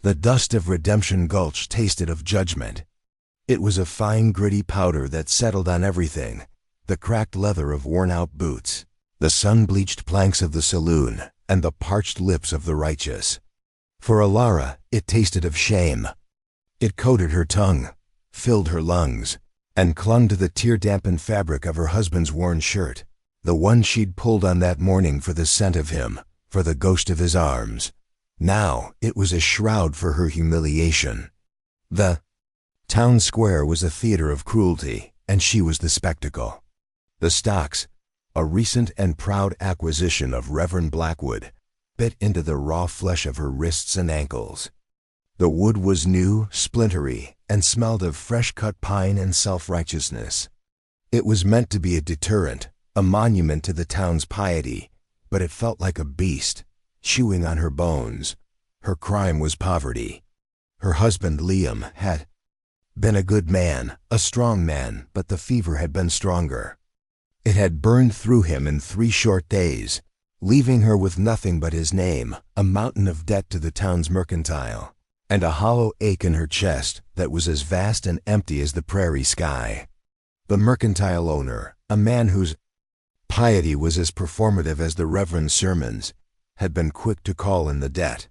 The dust of Redemption Gulch tasted of judgment. It was a fine, gritty powder that settled on everything: the cracked leather of worn-out boots, the sun-bleached planks of the saloon, and the parched lips of the righteous. For Alara, it tasted of shame. It coated her tongue, filled her lungs, and clung to the tear-dampened fabric of her husband's worn shirt, the one she'd pulled on that morning for the scent of him, for the ghost of his arms. Now it was a shroud for her humiliation. The town square was a theater of cruelty, and she was the spectacle. The stocks, a recent and proud acquisition of Reverend Blackwood, bit into the raw flesh of her wrists and ankles. The wood was new, splintery, and smelled of fresh-cut pine and self-righteousness. It was meant to be a deterrent, a monument to the town's piety, but it felt like a beast, chewing on her bones. Her crime was poverty. Her husband, Liam, had been a good man, a strong man, but the fever had been stronger. It had burned through him in 3 short days, leaving her with nothing but his name, a mountain of debt to the town's mercantile, and a hollow ache in her chest that was as vast and empty as the prairie sky. The mercantile owner, a man whose piety was as performative as the Reverend's sermons, had been quick to call in the debt.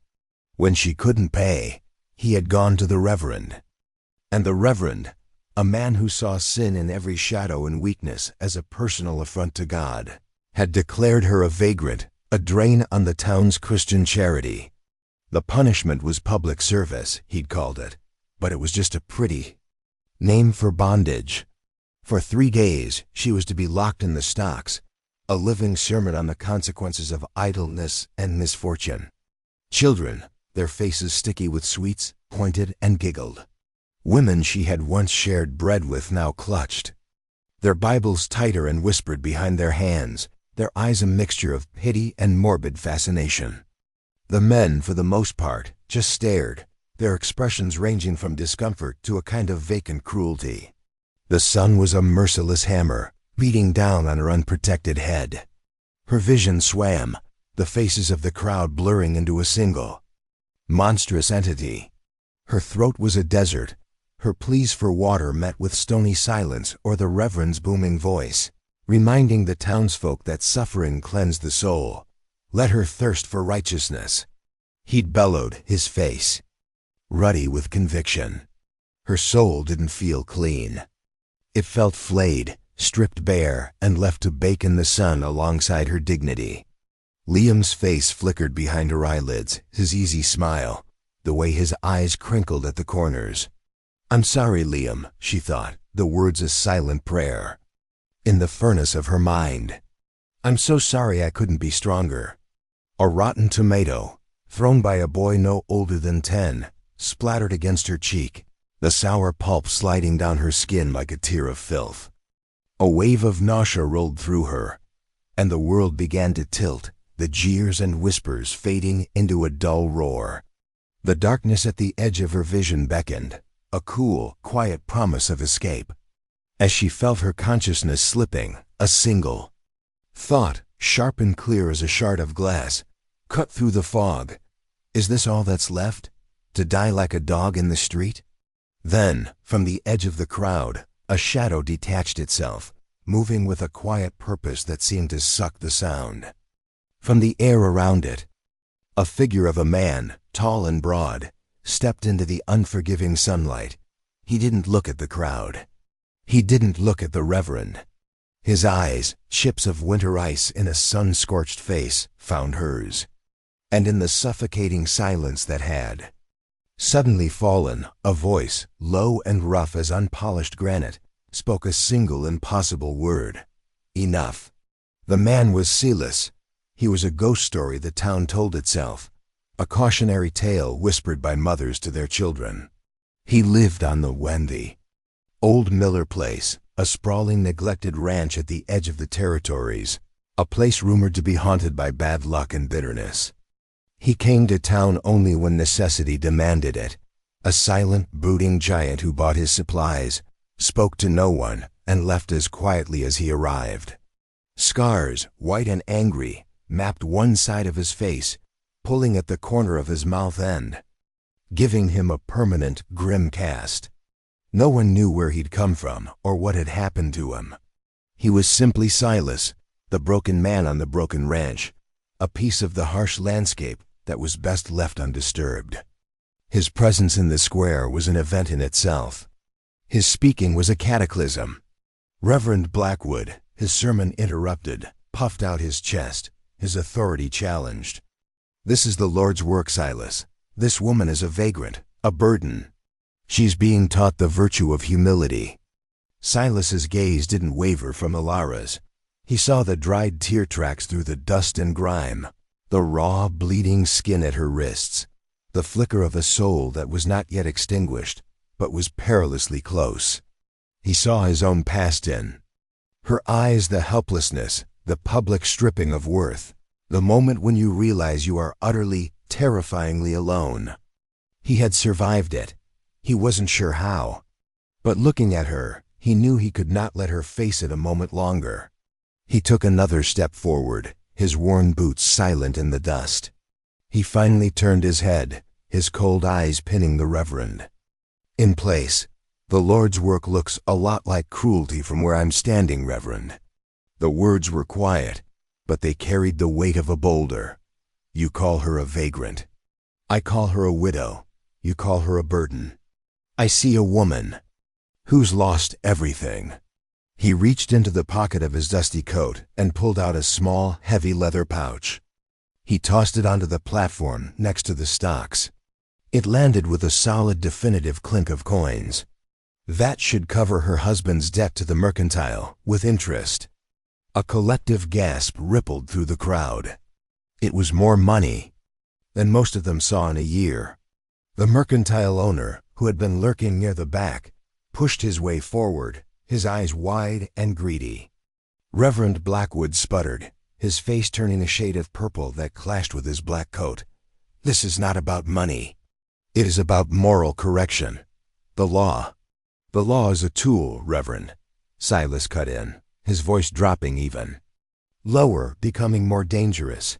When she couldn't pay, he had gone to the Reverend. And the Reverend, a man who saw sin in every shadow and weakness as a personal affront to God, had declared her a vagrant, a drain on the town's Christian charity. The punishment was public service, he'd called it, but it was just a pretty name for bondage. For 3 days she was to be locked in the stocks, a living sermon on the consequences of idleness and misfortune. Children, their faces sticky with sweets, pointed and giggled. Women she had once shared bread with now clutched, their Bibles tighter and whispered behind their hands, their eyes a mixture of pity and morbid fascination. The men, for the most part, just stared, their expressions ranging from discomfort to a kind of vacant cruelty. The sun was a merciless hammer, beating down on her unprotected head. Her vision swam, the faces of the crowd blurring into a single monstrous entity. Her throat was a desert, her pleas for water met with stony silence or the Reverend's booming voice, reminding the townsfolk that suffering cleansed the soul. Let her thirst for righteousness. He'd bellowed, his face ruddy with conviction. Her soul didn't feel clean. It felt flayed, stripped bare, and left to bake in the sun alongside her dignity. Liam's face flickered behind her eyelids, his easy smile, the way his eyes crinkled at the corners. "I'm sorry, Liam," she thought, the words a silent prayer in the furnace of her mind. "I'm so sorry I couldn't be stronger." A rotten tomato, thrown by a boy no older than 10, splattered against her cheek, the sour pulp sliding down her skin like a tear of filth. A wave of nausea rolled through her, and the world began to tilt, the jeers and whispers fading into a dull roar. The darkness at the edge of her vision beckoned, a cool, quiet promise of escape. As she felt her consciousness slipping, a single thought, sharp and clear as a shard of glass, cut through the fog. Is this all that's left? To die like a dog in the street? Then, from the edge of the crowd, a shadow detached itself, moving with a quiet purpose that seemed to suck the sound from the air around it. A figure of a man, tall and broad, stepped into the unforgiving sunlight. He didn't look at the crowd. He didn't look at the Reverend. His eyes, chips of winter ice in a sun-scorched face, found hers. And in the suffocating silence that had suddenly fallen, a voice, low and rough as unpolished granite, spoke a single impossible word: enough. The man was Silas. He was a ghost story the town told itself, a cautionary tale whispered by mothers to their children. He lived on the Wendy Old Miller Place, a sprawling, neglected ranch at the edge of the territories, a place rumored to be haunted by bad luck and bitterness. He came to town only when necessity demanded it, a silent, brooding giant who bought his supplies, spoke to no one, and left as quietly as he arrived. Scars, white and angry, mapped one side of his face, pulling at the corner of his mouth end. giving him a permanent, grim cast. No one knew where he'd come from or what had happened to him. He was simply Silas, the broken man on the broken ranch, a piece of the harsh landscape that was best left undisturbed. His presence in the square was an event in itself. His speaking was a cataclysm. Reverend Blackwood, his sermon interrupted, puffed out his chest, his authority challenged. "This is the Lord's work, Silas. This woman is a vagrant, a burden. She's being taught the virtue of humility." Silas's gaze didn't waver from Alara's. He saw the dried tear tracks through the dust and grime, the raw, bleeding skin at her wrists, the flicker of a soul that was not yet extinguished, but was perilously close. He saw his own past in her eyes, the helplessness, the public stripping of worth, the moment when you realize you are utterly, terrifyingly alone. He had survived it. He wasn't sure how. But looking at her, he knew he could not let her face it a moment longer. He took another step forward, his worn boots silent in the dust. He finally turned his head, his cold eyes pinning the Reverend. "In place. The Lord's work looks a lot like cruelty from where I'm standing, Reverend." The words were quiet, but they carried the weight of a boulder. "You call her a vagrant. I call her a widow. You call her a burden. I see a woman who's lost everything." He reached into the pocket of his dusty coat and pulled out a small, heavy leather pouch. He tossed it onto the platform next to the stocks. It landed with a solid, definitive clink of coins. That should cover her husband's debt to the mercantile, with interest. A collective gasp rippled through the crowd. It was more money than most of them saw in a year. The mercantile owner, who had been lurking near the back, pushed his way forward, his eyes wide and greedy. Reverend Blackwood sputtered, his face turning a shade of purple that clashed with his black coat. "This is not about money. It is about moral correction. The law. The law is a tool, Reverend," Silas cut in, his voice dropping even lower, becoming more dangerous.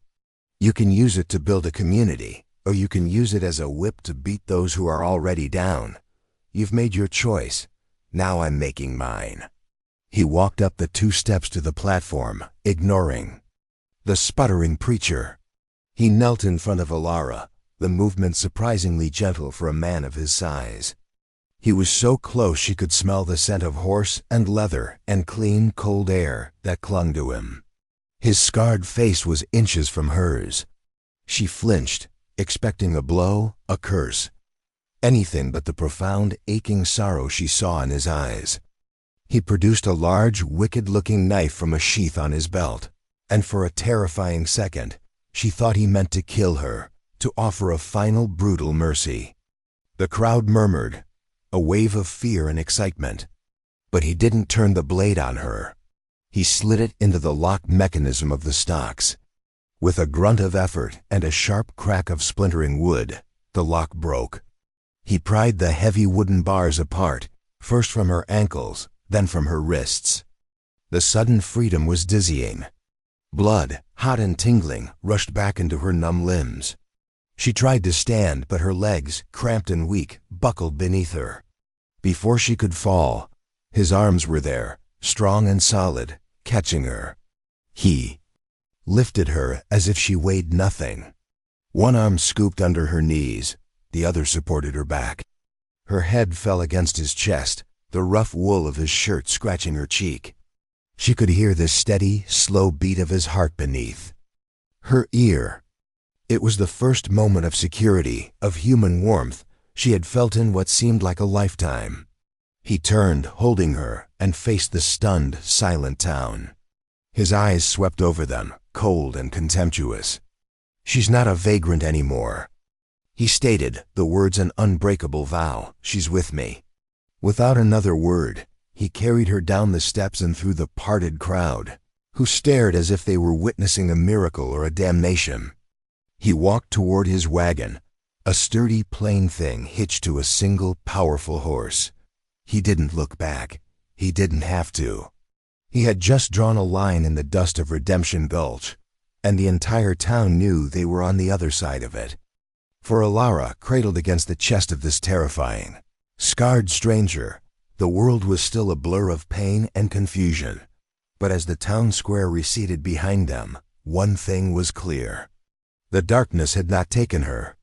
"You can use it to build a community, or you can use it as a whip to beat those who are already down. You've made your choice. Now I'm making mine." He walked up the 2 steps to the platform, ignoring the sputtering preacher. He knelt in front of Alara, the movement surprisingly gentle for a man of his size. He was so close she could smell the scent of horse and leather and clean, cold air that clung to him. His scarred face was inches from hers. She flinched, expecting a blow, a curse. Anything but the profound, aching sorrow she saw in his eyes. He produced a large, wicked-looking knife from a sheath on his belt, and for a terrifying second, she thought he meant to kill her, to offer a final, brutal mercy. The crowd murmured, a wave of fear and excitement. But he didn't turn the blade on her. He slid it into the locked mechanism of the stocks. With a grunt of effort and a sharp crack of splintering wood, the lock broke. He pried the heavy wooden bars apart, first from her ankles, then from her wrists. The sudden freedom was dizzying. Blood, hot and tingling, rushed back into her numb limbs. She tried to stand, but her legs, cramped and weak, buckled beneath her. Before she could fall, his arms were there, strong and solid, catching her. He lifted her as if she weighed nothing. One arm scooped under her knees, the other supported her back. Her head fell against his chest, the rough wool of his shirt scratching her cheek. She could hear the steady, slow beat of his heart beneath her ear. It was the first moment of security, of human warmth, she had felt in what seemed like a lifetime. He turned, holding her, and faced the stunned, silent town. His eyes swept over them, cold and contemptuous. "She's not a vagrant anymore." He stated, the words an unbreakable vow, "She's with me." Without another word, he carried her down the steps and through the parted crowd, who stared as if they were witnessing a miracle or a damnation. He walked toward his wagon, a sturdy, plain thing hitched to a single, powerful horse. He didn't look back. He didn't have to. He had just drawn a line in the dust of Redemption Gulch, and the entire town knew they were on the other side of it. For Ilara, cradled against the chest of this terrifying, scarred stranger, the world was still a blur of pain and confusion. But as the town square receded behind them, one thing was clear. The darkness had not taken her.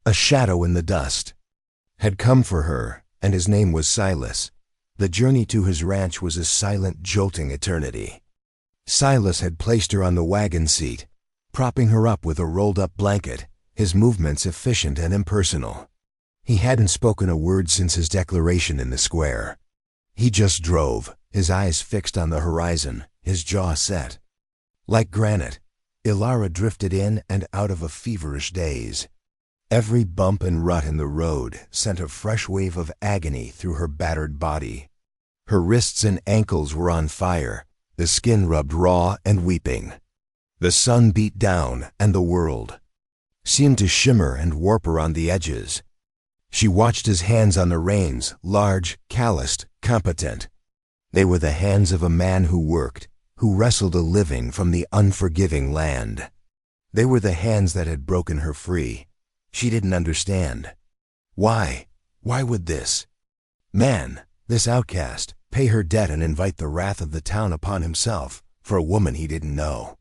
A shadow in the dust had come for her, and his name was Silas. The journey to his ranch was a silent, jolting eternity. Silas had placed her on the wagon seat, propping her up with a rolled-up blanket, his movements efficient and impersonal. He hadn't spoken a word since his declaration in the square. He just drove, his eyes fixed on the horizon, his jaw set. Like granite, Ilara drifted in and out of a feverish daze. Every bump and rut in the road sent a fresh wave of agony through her battered body. Her wrists and ankles were on fire, the skin rubbed raw and weeping. The sun beat down, and the world seemed to shimmer and warp around the edges. She watched his hands on the reins, large, calloused, competent. They were the hands of a man who worked, who wrestled a living from the unforgiving land. They were the hands that had broken her free. She didn't understand. Why? Why would this man, this outcast, pay her debt and invite the wrath of the town upon himself for a woman he didn't know?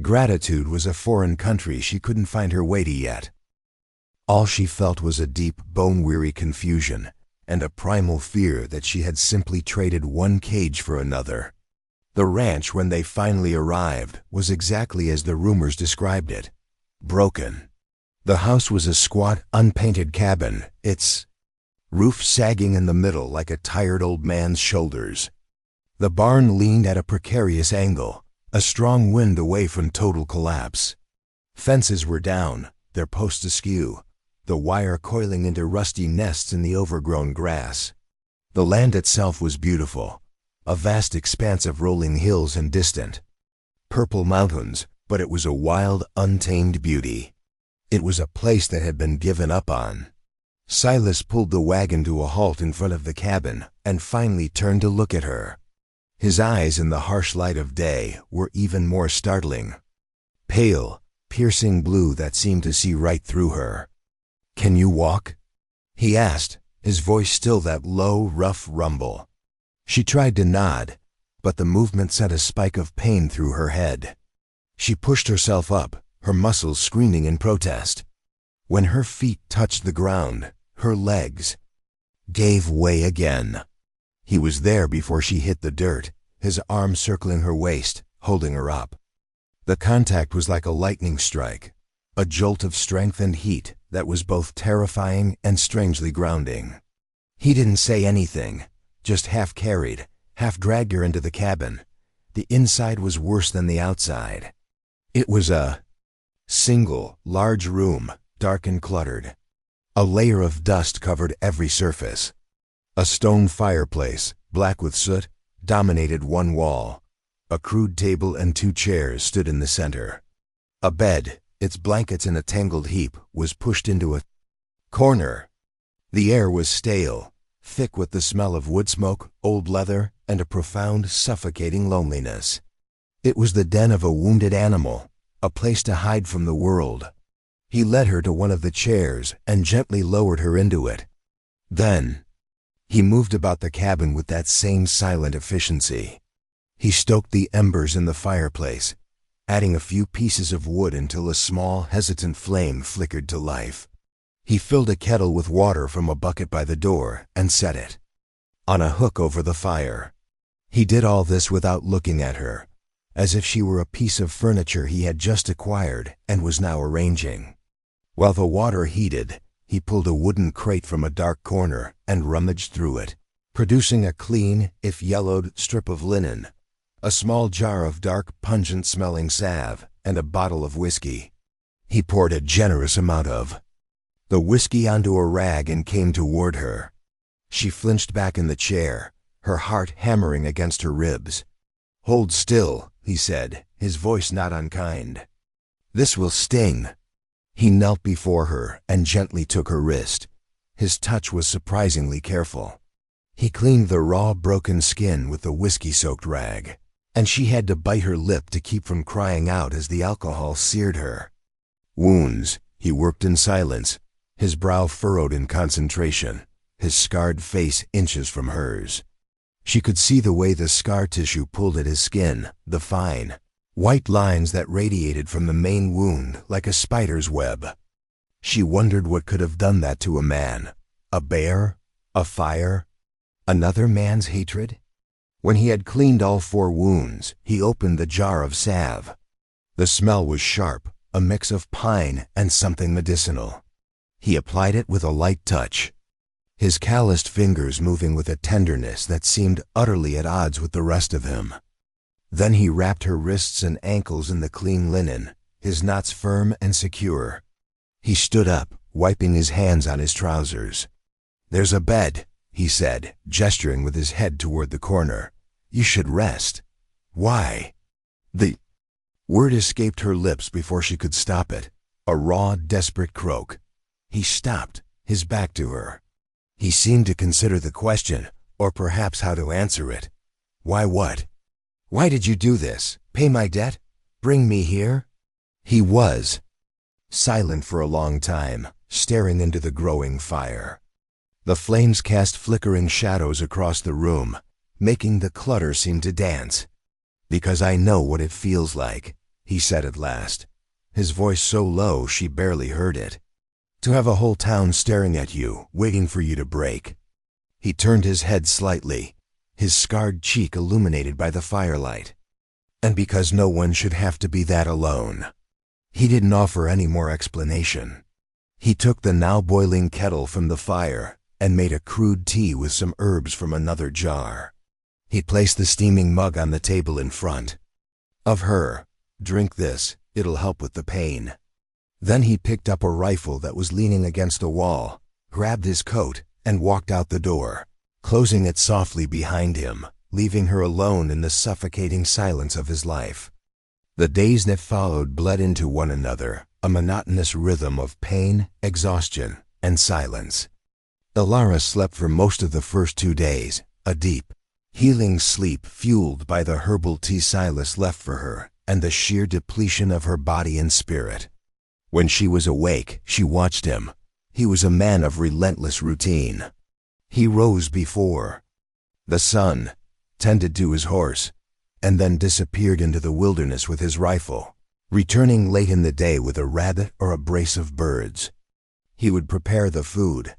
Gratitude was a foreign country she couldn't find her way to yet. All she felt was a deep, bone-weary confusion and a primal fear that she had simply traded one cage for another. The ranch, when they finally arrived, was exactly as the rumors described it. Broken. The house was a squat, unpainted cabin, its roof sagging in the middle like a tired old man's shoulders. The barn leaned at a precarious angle, a strong wind away from total collapse. Fences were down, their posts askew, the wire coiling into rusty nests in the overgrown grass. The land itself was beautiful, a vast expanse of rolling hills and distant, purple mountains, but it was a wild, untamed beauty. It was a place that had been given up on. Silas pulled the wagon to a halt in front of the cabin and finally turned to look at her. His eyes in the harsh light of day were even more startling. Pale, piercing blue that seemed to see right through her. "Can you walk?" he asked, his voice still that low, rough rumble. She tried to nod, but the movement sent a spike of pain through her head. She pushed herself up, her muscles screaming in protest. When her feet touched the ground, her legs gave way again. He was there before she hit the dirt, his arm circling her waist, holding her up. The contact was like a lightning strike, a jolt of strength and heat that was both terrifying and strangely grounding. He didn't say anything, just half carried, half dragged her into the cabin. The inside was worse than the outside. It was a single, large room, dark and cluttered. A layer of dust covered every surface. A stone fireplace, black with soot, dominated one wall. A crude table and 2 chairs stood in the center. A bed, its blankets in a tangled heap, was pushed into a corner. The air was stale, thick with the smell of wood smoke, old leather, and a profound, suffocating loneliness. It was the den of a wounded animal, a place to hide from the world. He led her to one of the chairs and gently lowered her into it. Then, he moved about the cabin with that same silent efficiency. He stoked the embers in the fireplace, adding a few pieces of wood until a small, hesitant flame flickered to life. He filled a kettle with water from a bucket by the door and set it on a hook over the fire. He did all this without looking at her, as if she were a piece of furniture he had just acquired and was now arranging. While the water heated, he pulled a wooden crate from a dark corner and rummaged through it, producing a clean, if yellowed, strip of linen, a small jar of dark, pungent-smelling salve, and a bottle of whiskey. He poured a generous amount of the whiskey onto a rag and came toward her. She flinched back in the chair, her heart hammering against her ribs. "Hold still," he said, his voice not unkind. "This will sting." He knelt before her and gently took her wrist. His touch was surprisingly careful. He cleaned the raw, broken skin with the whiskey-soaked rag, and she had to bite her lip to keep from crying out as the alcohol seared her. Wounds, he worked in silence, his brow furrowed in concentration, his scarred face inches from hers. She could see the way the scar tissue pulled at his skin, the fine, white lines that radiated from the main wound like a spider's web. She wondered what could have done that to a man. A bear? A fire? Another man's hatred? When he had cleaned all 4 wounds, he opened the jar of salve. The smell was sharp, a mix of pine and something medicinal. He applied it with a light touch, his calloused fingers moving with a tenderness that seemed utterly at odds with the rest of him. Then he wrapped her wrists and ankles in the clean linen, his knots firm and secure. He stood up, wiping his hands on his trousers. "There's a bed," he said, gesturing with his head toward the corner. "You should rest." "Why?" The word escaped her lips before she could stop it, a raw, desperate croak. He stopped, his back to her. He seemed to consider the question, or perhaps how to answer it. "Why what? Why did you do this? Pay my debt? Bring me here?" He was silent for a long time, staring into the growing fire. The flames cast flickering shadows across the room, making the clutter seem to dance. "Because I know what it feels like," he said at last, his voice so low she barely heard it. "To have a whole town staring at you, waiting for you to break." He turned his head slightly, his scarred cheek illuminated by the firelight. "And because no one should have to be that alone." He didn't offer any more explanation. He took the now boiling kettle from the fire and made a crude tea with some herbs from another jar. He placed the steaming mug on the table in front of her. "Drink this, it'll help with the pain." Then he picked up a rifle that was leaning against the wall, grabbed his coat, and walked out the door, closing it softly behind him, leaving her alone in the suffocating silence of his life. The days that followed bled into one another, a monotonous rhythm of pain, exhaustion, and silence. Ilara slept for most of the first 2 days, a deep, healing sleep fueled by the herbal tea Silas left for her and the sheer depletion of her body and spirit. When she was awake, she watched him. He was a man of relentless routine. He rose before the sun, tended to his horse, and then disappeared into the wilderness with his rifle, returning late in the day with a rabbit or a brace of birds. He would prepare the food,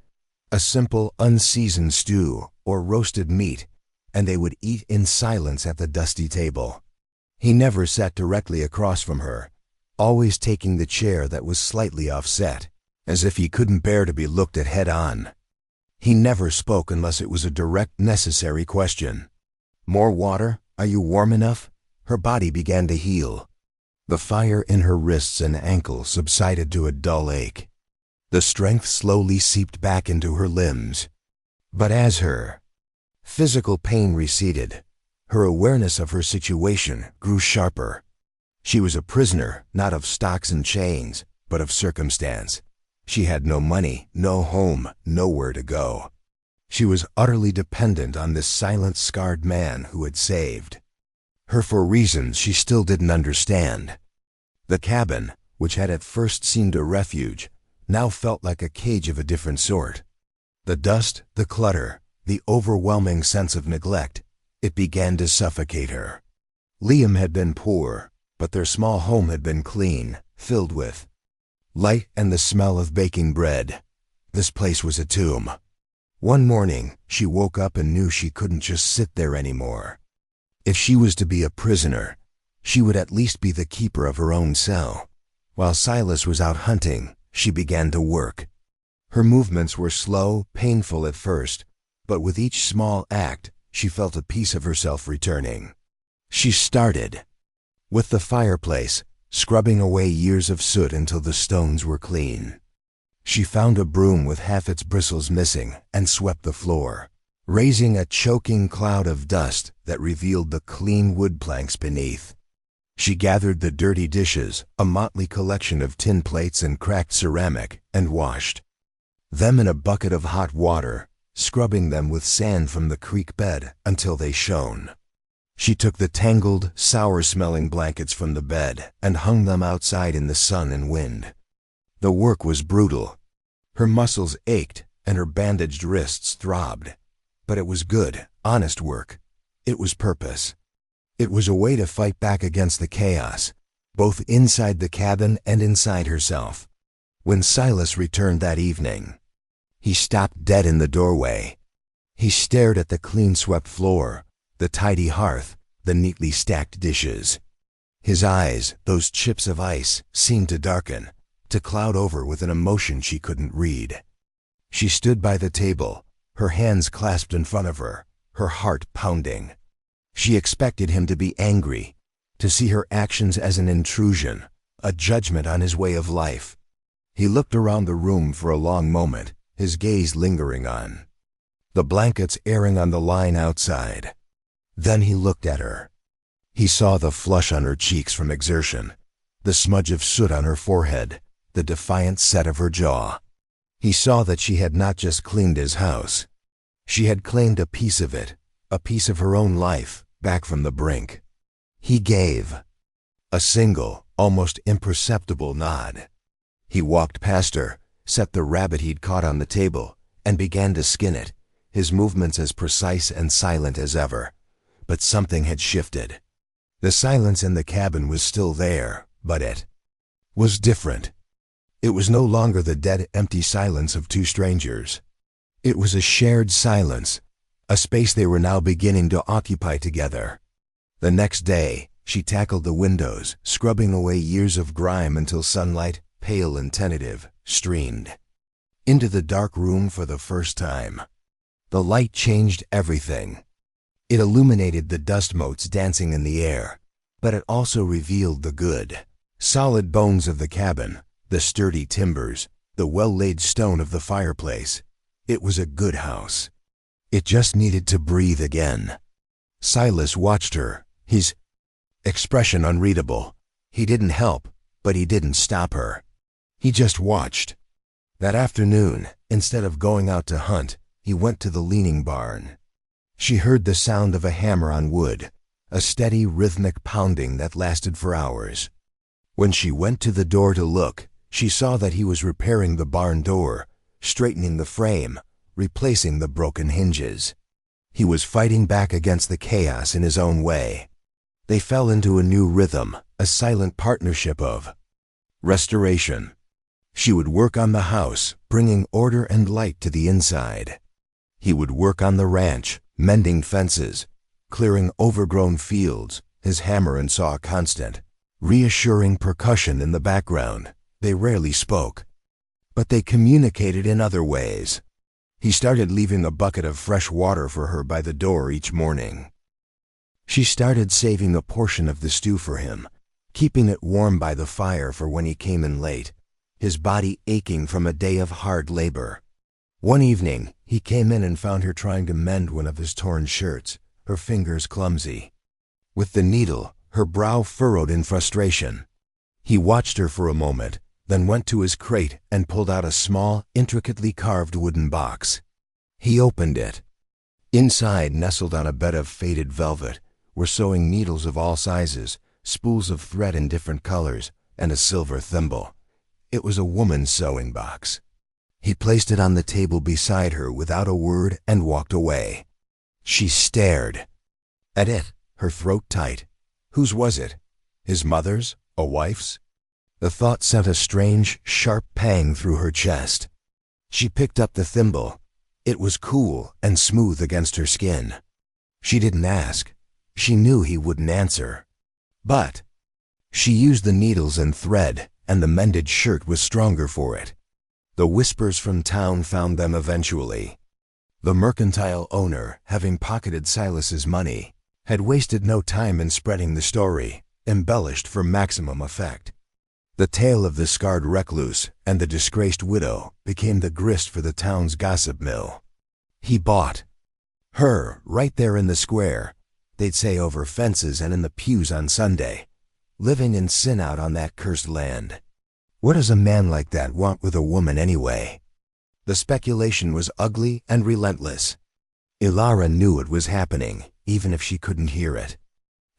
a simple, unseasoned stew or roasted meat, and they would eat in silence at the dusty table. He never sat directly across from her, always taking the chair that was slightly offset, as if he couldn't bear to be looked at head-on. He never spoke unless it was a direct, necessary question. "More water? Are you warm enough?" Her body began to heal. The fire in her wrists and ankles subsided to a dull ache. The strength slowly seeped back into her limbs. But as her physical pain receded, her awareness of her situation grew sharper. She was a prisoner, not of stocks and chains, but of circumstance. She had no money, no home, nowhere to go. She was utterly dependent on this silent, scarred man who had saved her for reasons she still didn't understand. The cabin, which had at first seemed a refuge, now felt like a cage of a different sort. The dust, the clutter, the overwhelming sense of neglect, it began to suffocate her. Liam had been poor, but their small home had been clean, filled with light and the smell of baking bread. This place was a tomb. One morning, she woke up and knew she couldn't just sit there anymore. If she was to be a prisoner, she would at least be the keeper of her own cell. While Silas was out hunting, she began to work. Her movements were slow, painful at first, but with each small act, she felt a piece of herself returning. She started with the fireplace, scrubbing away years of soot until the stones were clean. She found a broom with half its bristles missing and swept the floor, raising a choking cloud of dust that revealed the clean wood planks beneath. She gathered the dirty dishes, a motley collection of tin plates and cracked ceramic, and washed them in a bucket of hot water, scrubbing them with sand from the creek bed until they shone. She took the tangled, sour-smelling blankets from the bed and hung them outside in the sun and wind. The work was brutal. Her muscles ached and her bandaged wrists throbbed. But it was good, honest work. It was purpose. It was a way to fight back against the chaos, both inside the cabin and inside herself. When Silas returned that evening, he stopped dead in the doorway. He stared at the clean-swept floor, the tidy hearth, the neatly stacked dishes. His eyes, those chips of ice, seemed to darken, to cloud over with an emotion she couldn't read. She stood by the table, her hands clasped in front of her, her heart pounding. She expected him to be angry, to see her actions as an intrusion, a judgment on his way of life. He looked around the room for a long moment, his gaze lingering on the blankets airing on the line outside. Then he looked at her. He saw the flush on her cheeks from exertion, the smudge of soot on her forehead, the defiant set of her jaw. He saw that she had not just cleaned his house. She had claimed a piece of it, a piece of her own life, back from the brink. He gave a single, almost imperceptible nod. He walked past her, set the rabbit he'd caught on the table, and began to skin it, his movements as precise and silent as ever. But something had shifted. The silence in the cabin was still there, but it was different. It was no longer the dead, empty silence of two strangers. It was a shared silence, a space they were now beginning to occupy together. The next day, she tackled the windows, scrubbing away years of grime until sunlight, pale and tentative, streamed into the dark room for the first time. The light changed everything. It illuminated the dust motes dancing in the air, but it also revealed the good, solid bones of the cabin, the sturdy timbers, the well-laid stone of the fireplace. It was a good house. It just needed to breathe again. Silas watched her, his expression unreadable. He didn't help, but he didn't stop her. He just watched. That afternoon, instead of going out to hunt, he went to the leaning barn. She heard the sound of a hammer on wood, a steady rhythmic pounding that lasted for hours. When she went to the door to look, she saw that he was repairing the barn door, straightening the frame, replacing the broken hinges. He was fighting back against the chaos in his own way. They fell into a new rhythm, a silent partnership of restoration. She would work on the house, bringing order and light to the inside. He would work on the ranch, mending fences, clearing overgrown fields, his hammer and saw constant, reassuring percussion in the background. They rarely spoke, but they communicated in other ways. He started leaving a bucket of fresh water for her by the door each morning. She started saving a portion of the stew for him, keeping it warm by the fire for when he came in late, his body aching from a day of hard labor. One evening, he came in and found her trying to mend one of his torn shirts, her fingers clumsy. With the needle, her brow furrowed in frustration. He watched her for a moment, then went to his crate and pulled out a small, intricately carved wooden box. He opened it. Inside, nestled on a bed of faded velvet, were sewing needles of all sizes, spools of thread in different colors, and a silver thimble. It was a woman's sewing box. He placed it on the table beside her without a word and walked away. She stared at it, her throat tight. Whose was it? His mother's? A wife's? The thought sent a strange, sharp pang through her chest. She picked up the thimble. It was cool and smooth against her skin. She didn't ask. She knew he wouldn't answer. But she used the needles and thread, and the mended shirt was stronger for it. The whispers from town found them eventually. The mercantile owner, having pocketed Silas's money, had wasted no time in spreading the story, embellished for maximum effect. The tale of the scarred recluse and the disgraced widow became the grist for the town's gossip mill. He bought her right there in the square, they'd say over fences and in the pews on Sunday, living in sin out on that cursed land. What does a man like that want with a woman anyway? The speculation was ugly and relentless. Ilara knew it was happening, even if she couldn't hear it.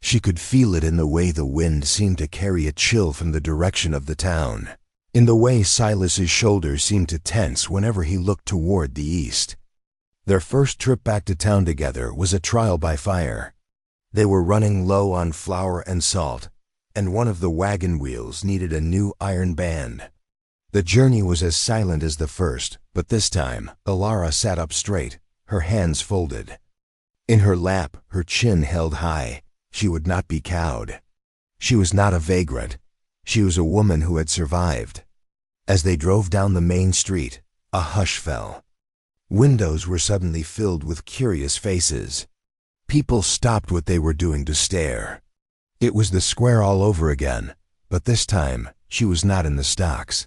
She could feel it in the way the wind seemed to carry a chill from the direction of the town. in the way Silas's shoulders seemed to tense whenever he looked toward the east. Their first trip back to town together was a trial by fire. They were running low on flour and salt, and one of the wagon wheels needed a new iron band. The journey was as silent as the first, but this time, Ilara sat up straight, her hands folded. In her lap, her chin held high. She would not be cowed. She was not a vagrant. She was a woman who had survived. As they drove down the main street, a hush fell. Windows were suddenly filled with curious faces. People stopped what they were doing to stare. It was the square all over again, but this time she was not in the stocks.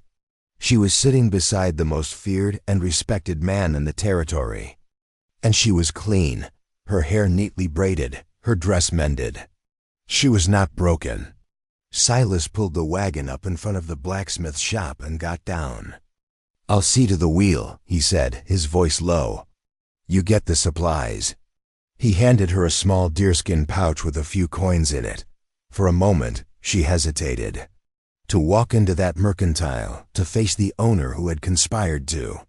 She was sitting beside the most feared and respected man in the territory. And she was clean, her hair neatly braided, her dress mended. She was not broken. Silas pulled the wagon up in front of the blacksmith's shop and got down. "I'll see to the wheel," he said, his voice low. "You get the supplies." He handed her a small deerskin pouch with a few coins in it. For a moment, she hesitated. To walk into that mercantile, to face the owner who had conspired to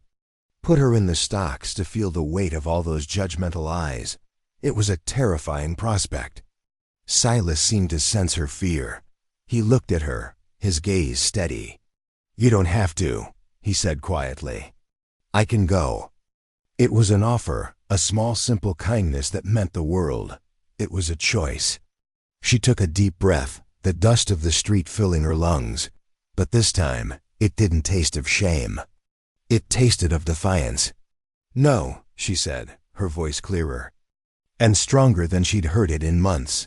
put her in the stocks, to feel the weight of all those judgmental eyes, it was a terrifying prospect. Silas seemed to sense her fear. He looked at her, his gaze steady. "You don't have to," he said quietly. "I can go." It was an offer, a small simple kindness that meant the world. It was a choice. She took a deep breath, the dust of the street filling her lungs. But this time, it didn't taste of shame. It tasted of defiance. "No," she said, her voice clearer, and stronger than she'd heard it in months.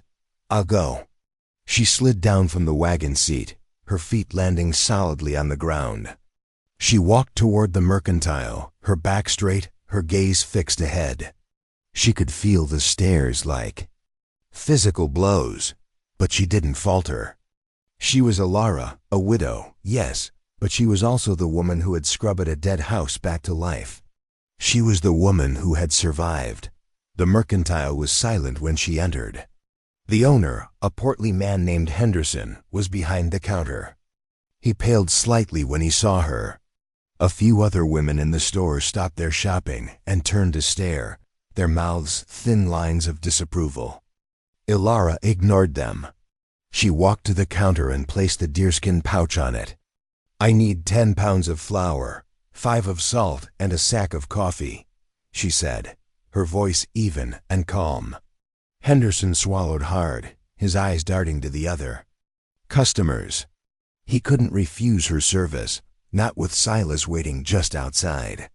"I'll go." She slid down from the wagon seat, her feet landing solidly on the ground. She walked toward the mercantile, her back straight, her gaze fixed ahead. She could feel the stares like physical blows, but she didn't falter. She was Ilara, a widow, yes, but she was also the woman who had scrubbed a dead house back to life. She was the woman who had survived. The mercantile was silent when she entered. The owner, a portly man named Henderson, was behind the counter. He paled slightly when he saw her. A few other women in the store stopped their shopping and turned to stare, their mouths thin lines of disapproval. Ilara ignored them. She walked to the counter and placed the deerskin pouch on it. "I need 10 pounds of flour, 5 of salt, and a sack of coffee," she said, her voice even and calm. Henderson swallowed hard, his eyes darting to the other. Customers. He couldn't refuse her service, not with Silas waiting just outside.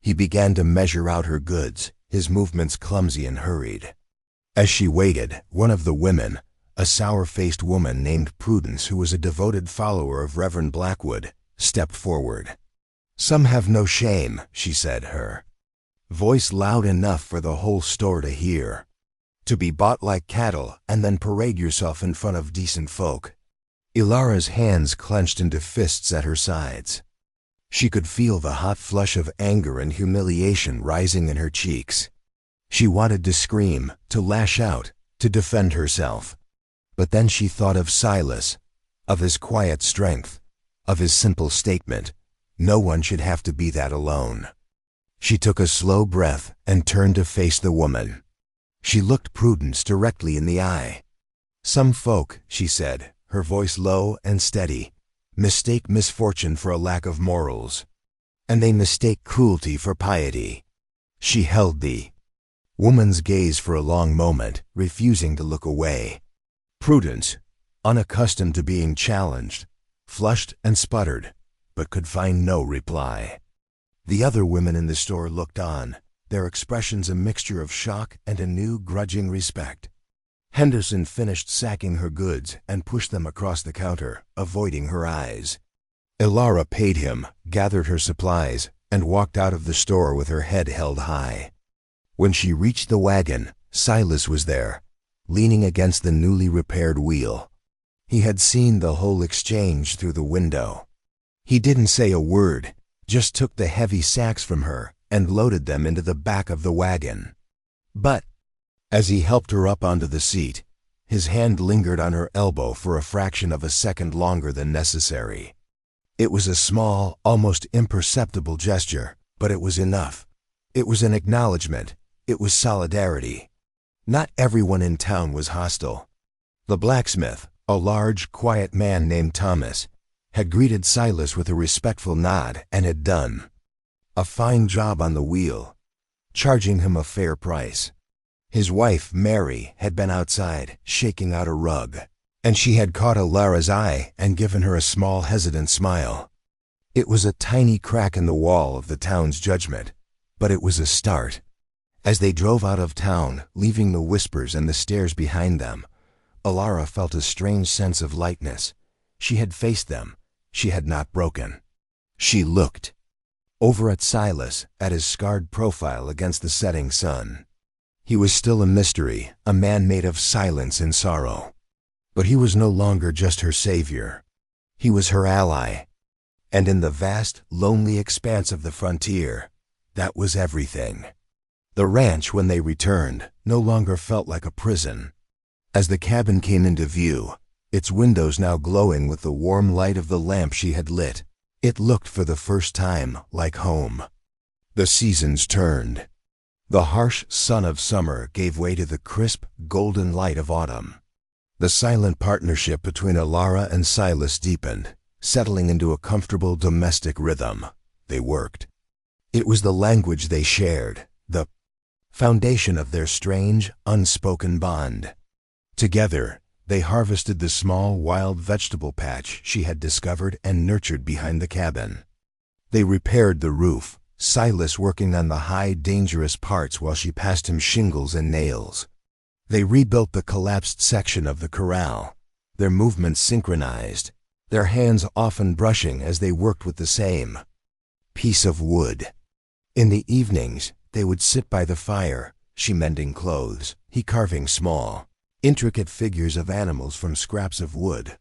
He began to measure out her goods, his movements clumsy and hurried. As she waited, one of the women, a sour-faced woman named Prudence who was a devoted follower of Reverend Blackwood, stepped forward. "Some have no shame," she said, her voice loud enough for the whole store to hear. "To be bought like cattle and then parade yourself in front of decent folk." Ilara's hands clenched into fists at her sides. She could feel the hot flush of anger and humiliation rising in her cheeks. She wanted to scream, to lash out, to defend herself. But then she thought of Silas, of his quiet strength, of his simple statement, "No one should have to be that alone." She took a slow breath and turned to face the woman. She looked Prudence directly in the eye. "Some folk," she said, her voice low and steady, "mistake misfortune for a lack of morals. And they mistake cruelty for piety." She held the woman's gaze for a long moment, refusing to look away. Prudence, unaccustomed to being challenged, flushed and sputtered, but could find no reply. The other women in the store looked on, their expressions a mixture of shock and a new grudging respect. Henderson finished sacking her goods and pushed them across the counter, avoiding her eyes. Ilara paid him, gathered her supplies, and walked out of the store with her head held high. When she reached the wagon, Silas was there, leaning against the newly repaired wheel. He had seen the whole exchange through the window. He didn't say a word, just took the heavy sacks from her and loaded them into the back of the wagon. But as he helped her up onto the seat, his hand lingered on her elbow for a fraction of a second longer than necessary. It was a small, almost imperceptible gesture, but it was enough. It was an acknowledgement. It was solidarity. Not everyone in town was hostile. The blacksmith, a large, quiet man named Thomas, had greeted Silas with a respectful nod and had done a fine job on the wheel, charging him a fair price. His wife, Mary, had been outside, shaking out a rug, and she had caught Alara's eye and given her a small, hesitant smile. It was a tiny crack in the wall of the town's judgment, but it was a start. As they drove out of town, leaving the whispers and the stares behind them, Alara felt a strange sense of lightness. She had faced them. She had not broken. She looked over at Silas, at his scarred profile against the setting sun. He was still a mystery, a man made of silence and sorrow. But he was no longer just her savior. He was her ally. And in the vast, lonely expanse of the frontier, that was everything. The ranch, when they returned, no longer felt like a prison. As the cabin came into view, its windows now glowing with the warm light of the lamp she had lit, it looked for the first time like home. The seasons turned. The harsh sun of summer gave way to the crisp, golden light of autumn. The silent partnership between Alara and Silas deepened, settling into a comfortable domestic rhythm. They worked. It was the language they shared, the foundation of their strange, unspoken bond. Together, they harvested the small, wild vegetable patch she had discovered and nurtured behind the cabin. They repaired the roof, Silas working on the high, dangerous parts while she passed him shingles and nails. They rebuilt the collapsed section of the corral, their movements synchronized, their hands often brushing as they worked with the same piece of wood. In the evenings, they would sit by the fire, she mending clothes, he carving small, intricate figures of animals from scraps of wood,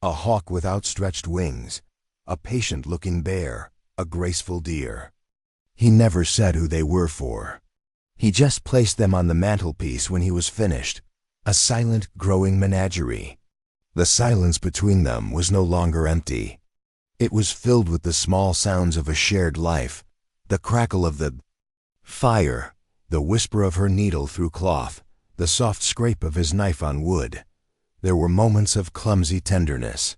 a hawk with outstretched wings, a patient-looking bear, a graceful deer. He never said who they were for. He just placed them on the mantelpiece when he was finished, a silent, growing menagerie. The silence between them was no longer empty. It was filled with the small sounds of a shared life, the crackle of the fire, the whisper of her needle through cloth, the soft scrape of his knife on wood. There were moments of clumsy tenderness.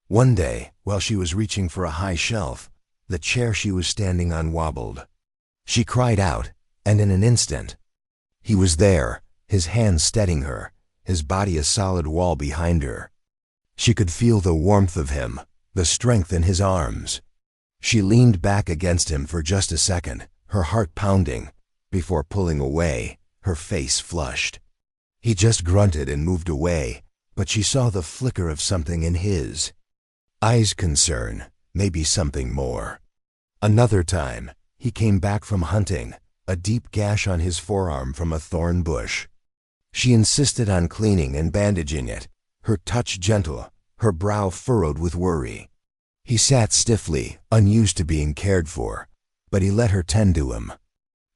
One day, while she was reaching for a high shelf, the chair she was standing on wobbled. She cried out, and in an instant, he was there, his hands steadying her, his body a solid wall behind her. She could feel the warmth of him, the strength in his arms. She leaned back against him for just a second, her heart pounding, before pulling away, her face flushed. He just grunted and moved away, but she saw the flicker of something in his eyes, concern, maybe something more. Another time, he came back from hunting, a deep gash on his forearm from a thorn bush. She insisted on cleaning and bandaging it, her touch gentle, her brow furrowed with worry. He sat stiffly, unused to being cared for, but he let her tend to him.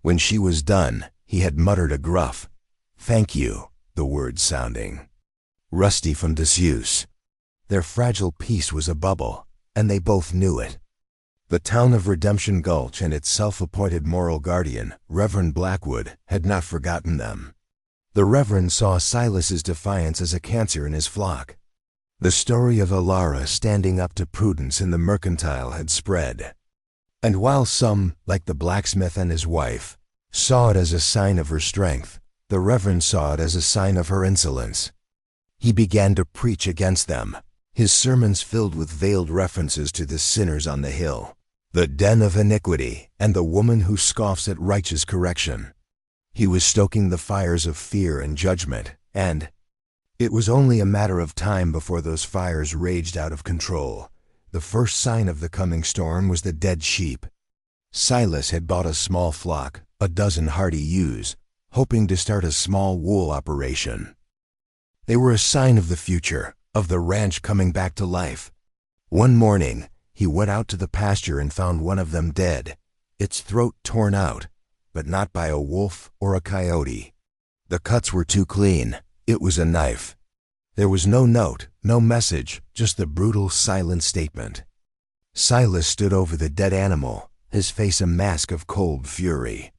When she was done, he had muttered a gruff, "Thank you," the words sounding rusty from disuse. Their fragile peace was a bubble, and they both knew it. The town of Redemption Gulch and its self-appointed moral guardian, Reverend Blackwood, had not forgotten them. The Reverend saw Silas's defiance as a cancer in his flock. The story of Alara standing up to prudence in the mercantile had spread. And while some, like the blacksmith and his wife, saw it as a sign of her strength, the Reverend saw it as a sign of her insolence. He began to preach against them, his sermons filled with veiled references to the sinners on the hill, the den of iniquity, and the woman who scoffs at righteous correction. He was stoking the fires of fear and judgment, and it was only a matter of time before those fires raged out of control. The first sign of the coming storm was the dead sheep. Silas had bought a small flock, a dozen hardy ewes, hoping to start a small wool operation. They were a sign of the future, of the ranch coming back to life. One morning, he went out to the pasture and found one of them dead, its throat torn out, but not by a wolf or a coyote. The cuts were too clean. It was a knife. There was no note, no message, just the brutal, silent statement. Silas stood over the dead animal, his face a mask of cold fury.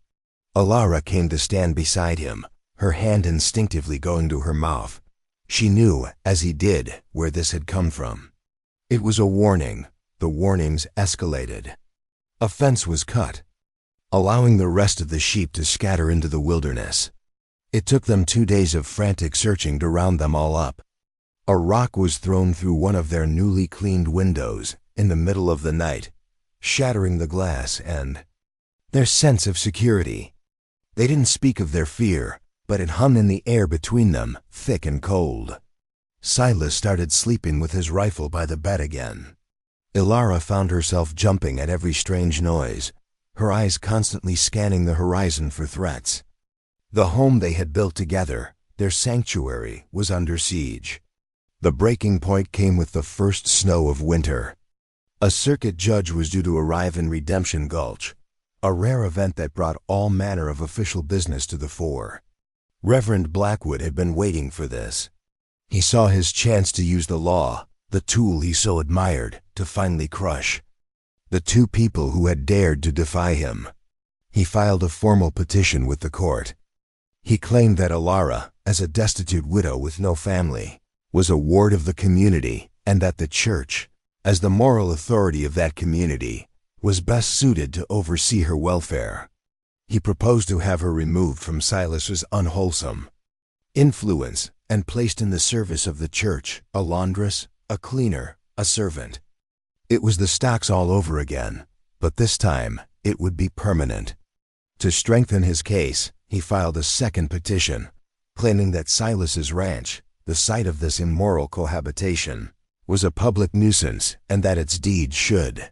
Alara came to stand beside him, her hand instinctively going to her mouth. She knew, as he did, where this had come from. It was a warning. The warnings escalated. A fence was cut, allowing the rest of the sheep to scatter into the wilderness. It took them 2 days of frantic searching to round them all up. A rock was thrown through one of their newly cleaned windows in the middle of the night, shattering the glass and their sense of security. They didn't speak of their fear, but it hung in the air between them, thick and cold. Silas started sleeping with his rifle by the bed again. Alara found herself jumping at every strange noise, her eyes constantly scanning the horizon for threats. The home they had built together, their sanctuary, was under siege. The breaking point came with the first snow of winter. A circuit judge was due to arrive in Redemption Gulch, a rare event that brought all manner of official business to the fore. Reverend Blackwood had been waiting for this. He saw his chance to use the law, the tool he so admired, to finally crush the 2 people who had dared to defy him. He filed a formal petition with the court. He claimed that Alara, as a destitute widow with no family, was a ward of the community, and that the church, as the moral authority of that community, was best suited to oversee her welfare. He proposed to have her removed from Silas's unwholesome influence and placed in the service of the church, a laundress, a cleaner, a servant. It was the stocks all over again, but this time it would be permanent. To strengthen his case, he filed a second petition, claiming that Silas's ranch, the site of this immoral cohabitation, was a public nuisance and that its deeds should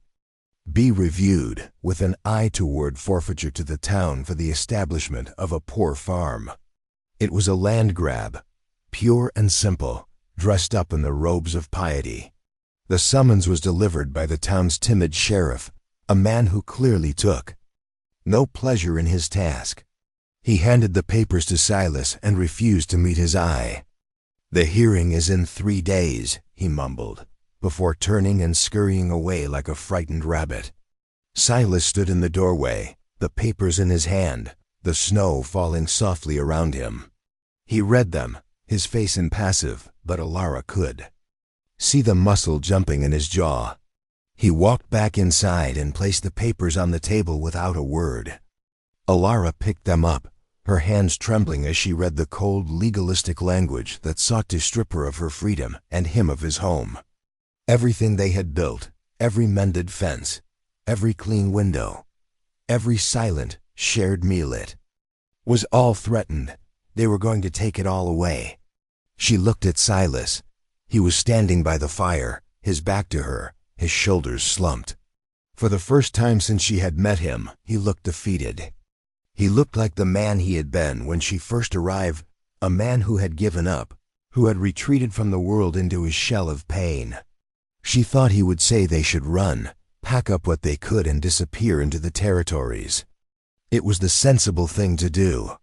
be reviewed with an eye toward forfeiture to the town for the establishment of a poor farm. It was a land grab, pure and simple, dressed up in the robes of piety. The summons was delivered by the town's timid sheriff, a man who clearly took no pleasure in his task. He handed the papers to Silas and refused to meet his eye. "The hearing is in 3 days," he mumbled, before turning and scurrying away like a frightened rabbit. Silas stood in the doorway, the papers in his hand, the snow falling softly around him. He read them, his face impassive, but Alara could see the muscle jumping in his jaw. He walked back inside and placed the papers on the table without a word. Alara picked them up, her hands trembling as she read the cold, legalistic language that sought to strip her of her freedom and him of his home. Everything they had built, every mended fence, every clean window, every silent, shared meal was all threatened. They were going to take it all away. She looked at Silas. He was standing by the fire, his back to her, his shoulders slumped. For the first time since she had met him, he looked defeated. He looked like the man he had been when she first arrived, a man who had given up, who had retreated from the world into his shell of pain. She thought he would say they should run, pack up what they could and disappear into the territories. It was the sensible thing to do.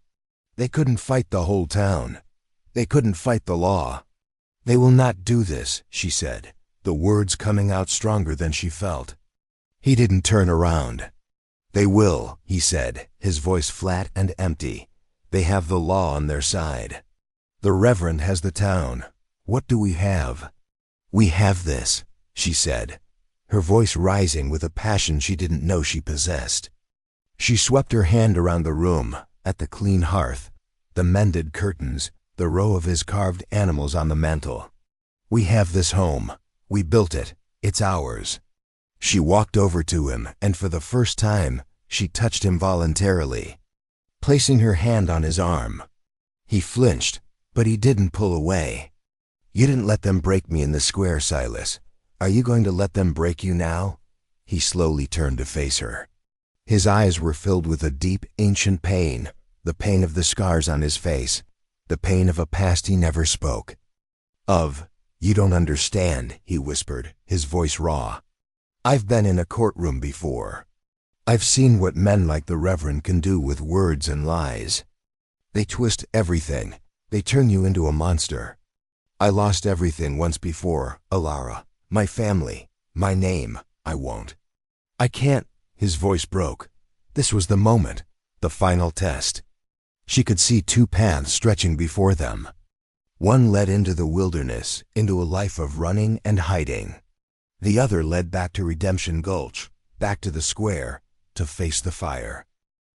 They couldn't fight the whole town. They couldn't fight the law. "They will not do this," she said, the words coming out stronger than she felt. He didn't turn around. "They will," he said, his voice flat and empty. "They have the law on their side. The Reverend has the town. What do we have?" "We have this," she said, her voice rising with a passion she didn't know she possessed. She swept her hand around the room, at the clean hearth, the mended curtains, the row of his carved animals on the mantel. "We have this home. We built it. It's ours." She walked over to him, and for the first time, she touched him voluntarily, placing her hand on his arm. He flinched, but he didn't pull away. "You didn't let them break me in the square, Silas. Are you going to let them break you now?" He slowly turned to face her. His eyes were filled with a deep, ancient pain, the pain of the scars on his face, the pain of a past he never spoke of. "You don't understand," he whispered, his voice raw. "I've been in a courtroom before. I've seen what men like the Reverend can do with words and lies. They twist everything. They turn you into a monster. I lost everything once before, Alara. My family, my name, I won't. I can't. His voice broke. This was the moment, the final test. She could see two paths stretching before them. One led into the wilderness, into a life of running and hiding. The other led back to Redemption Gulch, back to the square, to face the fire.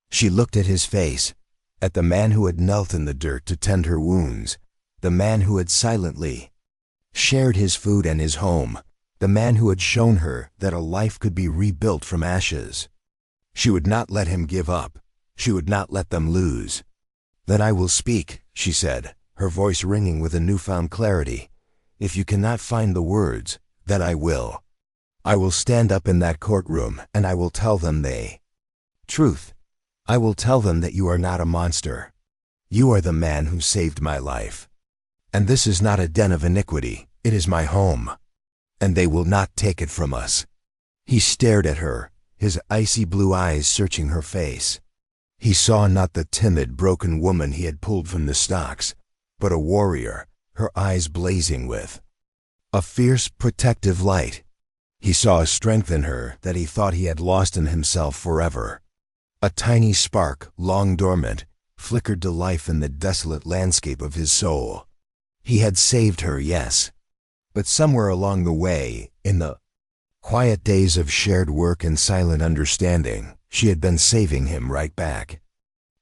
She looked at his face, at the man who had knelt in the dirt to tend her wounds, the man who had silently shared his food and his home, the man who had shown her that a life could be rebuilt from ashes. She would not let him give up. She would not let them lose. "Then I will speak," she said, her voice ringing with a newfound clarity. "If you cannot find the words, then I will. I will stand up in that courtroom and I will tell them truth. I will tell them that you are not a monster. You are the man who saved my life. And this is not a den of iniquity, it is my home. And they will not take it from us." He stared at her, his icy blue eyes searching her face. He saw not the timid, broken woman he had pulled from the stocks, but a warrior, her eyes blazing with a fierce, protective light. He saw a strength in her that he thought he had lost in himself forever. A tiny spark, long dormant, flickered to life in the desolate landscape of his soul. He had saved her, yes. But somewhere along the way, in the quiet days of shared work and silent understanding, she had been saving him right back.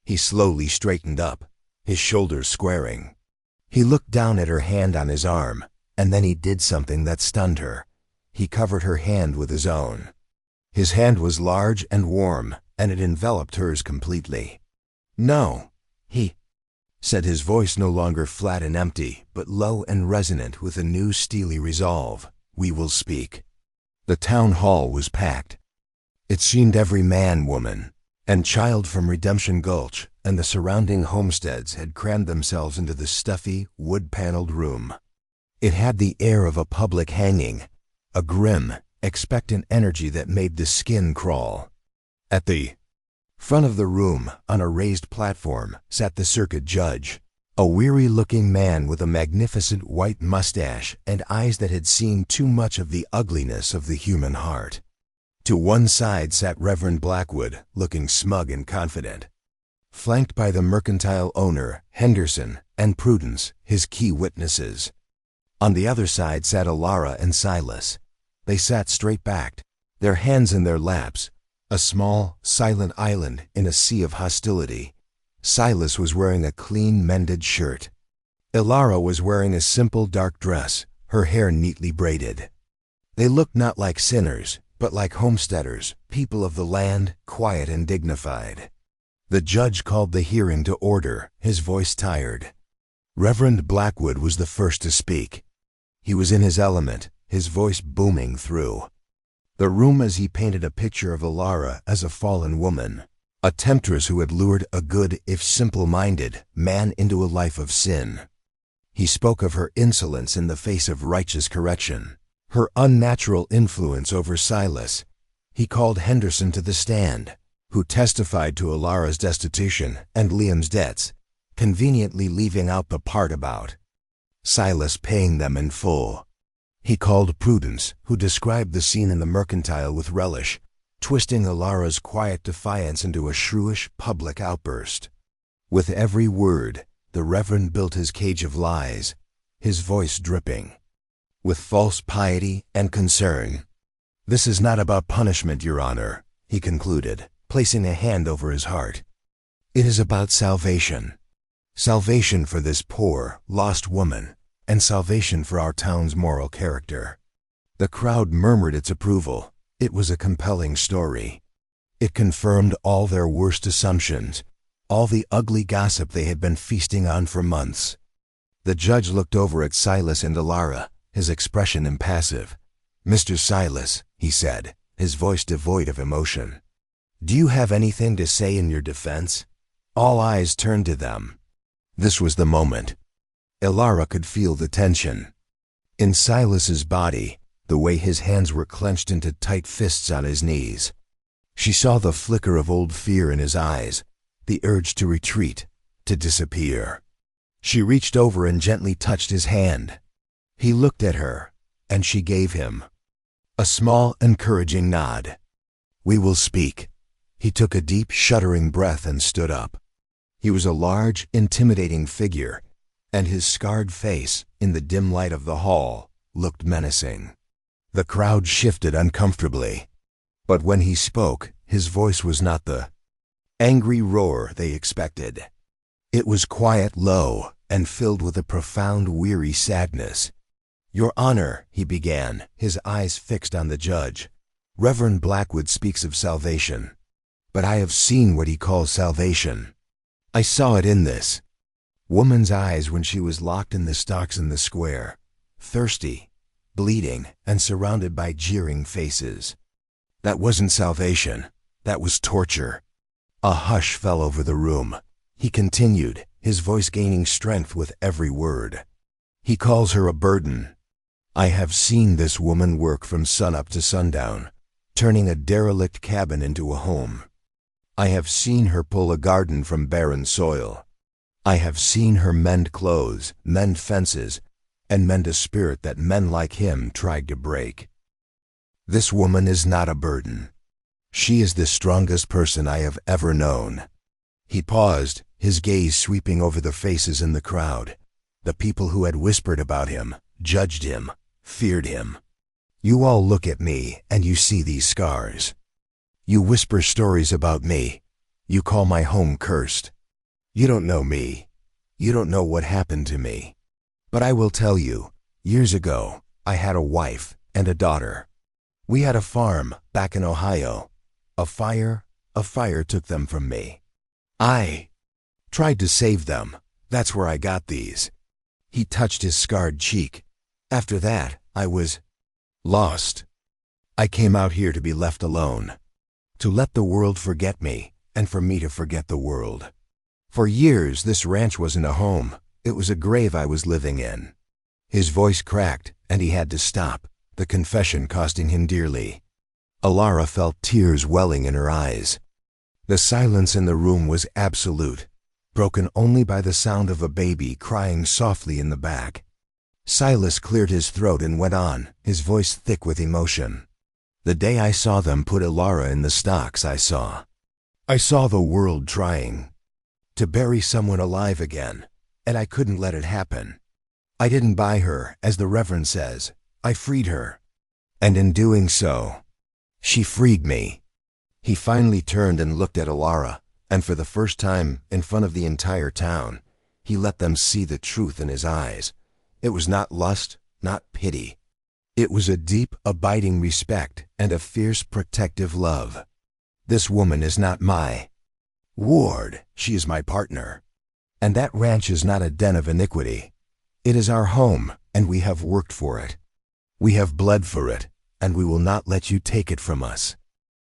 He slowly straightened up, his shoulders squaring. He looked down at her hand on his arm, and then he did something that stunned her. He covered her hand with his own. His hand was large and warm, and it enveloped hers completely. "No," he said, his voice no longer flat and empty, but low and resonant with a new steely resolve. "We will speak." The town hall was packed. It seemed every man, woman, and child from Redemption Gulch and the surrounding homesteads had crammed themselves into the stuffy, wood-paneled room. It had the air of a public hanging, a grim, expectant energy that made the skin crawl. At the front of the room, on a raised platform, sat the circuit judge, a weary-looking man with a magnificent white mustache and eyes that had seen too much of the ugliness of the human heart. To one side sat Reverend Blackwood, looking smug and confident, flanked by the mercantile owner, Henderson, and Prudence, his key witnesses. On the other side sat Alara and Silas. They sat straight-backed, their hands in their laps, a small, silent island in a sea of hostility. Silas was wearing a clean, mended shirt. Alara was wearing a simple dark dress, her hair neatly braided. They looked not like sinners, but like homesteaders, people of the land, quiet and dignified. The judge called the hearing to order, his voice tired. Reverend Blackwood was the first to speak. He was in his element, his voice booming through the room as he painted a picture of Alara as a fallen woman, a temptress who had lured a good, if simple-minded, man into a life of sin. He spoke of her insolence in the face of righteous correction, her unnatural influence over Silas. He called Henderson to the stand, who testified to Alara's destitution and Liam's debts, conveniently leaving out the part about Silas paying them in full. He called Prudence, who described the scene in the mercantile with relish, twisting Alara's quiet defiance into a shrewish public outburst. With every word, the Reverend built his cage of lies, his voice dripping with false piety and concern. "This is not about punishment, Your Honor," he concluded, placing a hand over his heart. "It is about salvation. Salvation for this poor, lost woman, and salvation for our town's moral character." The crowd murmured its approval. It was a compelling story. It confirmed all their worst assumptions, all the ugly gossip they had been feasting on for months. The judge looked over at Silas and Alara, his expression impassive. "Mr. Silas," he said, his voice devoid of emotion, "do you have anything to say in your defense?" All eyes turned to them. This was the moment. Alara could feel the tension in Silas's body, the way his hands were clenched into tight fists on his knees. She saw the flicker of old fear in his eyes, the urge to retreat, to disappear. She reached over and gently touched his hand. He looked at her, and she gave him A small, encouraging nod. "We will speak." He took a deep, shuddering breath and stood up. He was a large, intimidating figure, and his scarred face, in the dim light of the hall, looked menacing. The crowd shifted uncomfortably. But when he spoke, his voice was not the angry roar they expected. It was quiet, low, and filled with a profound, weary sadness. "Your Honor," he began, his eyes fixed on the judge, "Reverend Blackwood speaks of salvation. But I have seen what he calls salvation. I saw it in this woman's eyes when she was locked in the stocks in the square, thirsty, bleeding, and surrounded by jeering faces. That wasn't salvation. That was torture." A hush fell over the room. He continued, his voice gaining strength with every word. "He calls her a burden. I have seen this woman work from sunup to sundown, turning a derelict cabin into a home. I have seen her pull a garden from barren soil. I have seen her mend clothes, mend fences, and mend a spirit that men like him tried to break. This woman is not a burden. She is the strongest person I have ever known." He paused, his gaze sweeping over the faces in the crowd, the people who had whispered about him, judged him, feared him. "You all look at me, and you see these scars. You whisper stories about me. You call my home cursed. You don't know me. You don't know what happened to me. But I will tell you, years ago, I had a wife and a daughter. We had a farm back in Ohio. A fire took them from me. I tried to save them. That's where I got these." He touched his scarred cheek. "After that, I was lost. I came out here to be left alone, to let the world forget me, and for me to forget the world. For years, this ranch wasn't a home. It was a grave I was living in." His voice cracked, and he had to stop, the confession costing him dearly. Alara felt tears welling in her eyes. The silence in the room was absolute, broken only by the sound of a baby crying softly in the back. Silas cleared his throat and went on, his voice thick with emotion. "The day I saw them put Alara in the stocks, I saw the world trying to bury someone alive again, and I couldn't let it happen. I didn't buy her, as the Reverend says. I freed her. And in doing so, she freed me." He finally turned and looked at Alara, and for the first time in front of the entire town, he let them see the truth in his eyes. It was not lust, not pity. It was a deep, abiding respect and a fierce, protective love. "This woman is not my ward. She is my partner. And that ranch is not a den of iniquity. It is our home, and we have worked for it. We have bled for it, and we will not let you take it from us."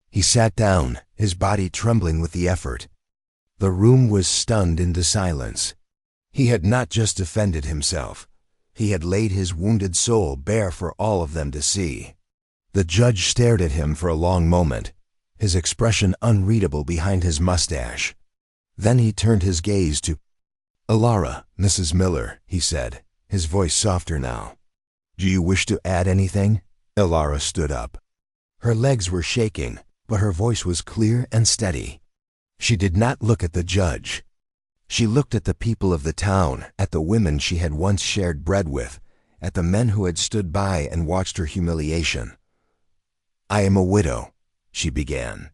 He sat down, his body trembling with the effort. The room was stunned into silence. He had not just defended himself. He had laid his wounded soul bare for all of them to see. The judge stared at him for a long moment, his expression unreadable behind his mustache. Then he turned his gaze to Alara. "Mrs. Miller," he said, his voice softer now. "Do you wish to add anything?" Alara stood up. Her legs were shaking, but her voice was clear and steady. She did not look at the judge. She looked at the people of the town, at the women she had once shared bread with, at the men who had stood by and watched her humiliation. "I am a widow," she began.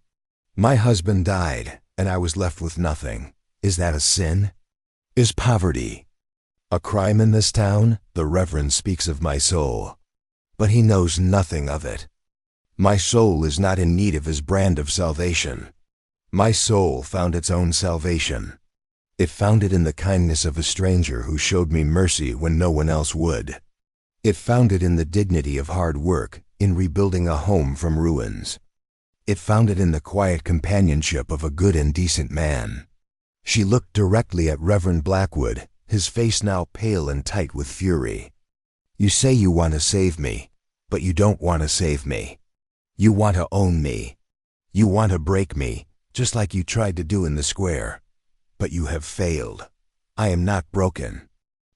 "My husband died, and I was left with nothing. Is that a sin? Is poverty a crime in this town? The Reverend speaks of my soul, but he knows nothing of it. My soul is not in need of his brand of salvation. My soul found its own salvation. It found it in the kindness of a stranger who showed me mercy when no one else would. It found it in the dignity of hard work, in rebuilding a home from ruins. It found it in the quiet companionship of a good and decent man." She looked directly at Reverend Blackwood, his face now pale and tight with fury. "You say you want to save me, but you don't want to save me. You want to own me. You want to break me, just like you tried to do in the square. But you have failed. I am not broken.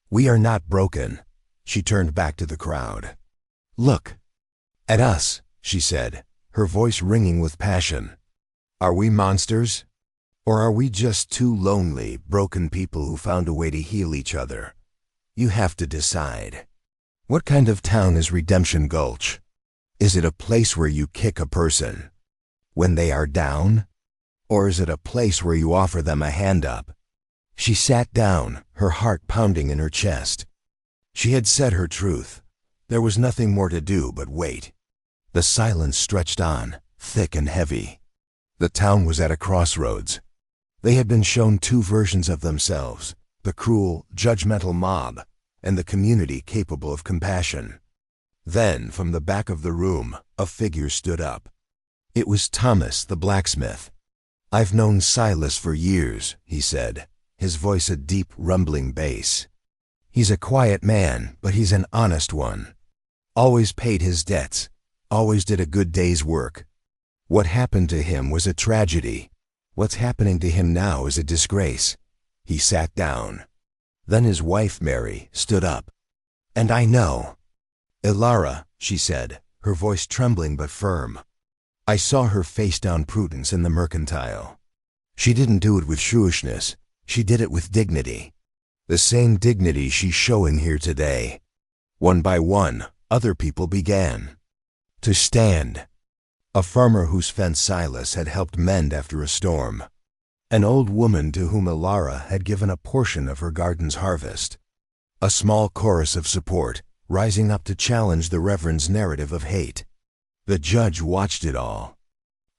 We are not broken." She turned back to the crowd. "Look at us. she said, her voice ringing with passion. Are we monsters? Or are we just two lonely, broken people who found a way to heal each other? You have to decide. What kind of town is Redemption Gulch? Is it a place where you kick a person when they are down? Or is it a place where you offer them a hand up? She sat down, her heart pounding in her chest. She had said her truth. There was nothing more to do but wait. The silence stretched on, thick and heavy. The town was at a crossroads. They had been shown two versions of themselves, the cruel, judgmental mob, and the community capable of compassion. Then, from the back of the room, a figure stood up. It was Thomas, the blacksmith. I've known Silas for years, he said, his voice a deep, rumbling bass. He's a quiet man, but he's an honest one. Always paid his debts, always did a good day's work. What happened to him was a tragedy. What's happening to him now is a disgrace. He sat down. Then his wife, Mary, stood up. And I know. Ilara, she said, her voice trembling but firm. I saw her face down Prudence in the mercantile. She didn't do it with shrewishness. She did it with dignity. The same dignity she's showing here today. One by one, other people began to stand. A farmer whose fence Silas had helped mend after a storm. An old woman to whom Ilara had given a portion of her garden's harvest. A small chorus of support, rising up to challenge the Reverend's narrative of hate. The judge watched it all.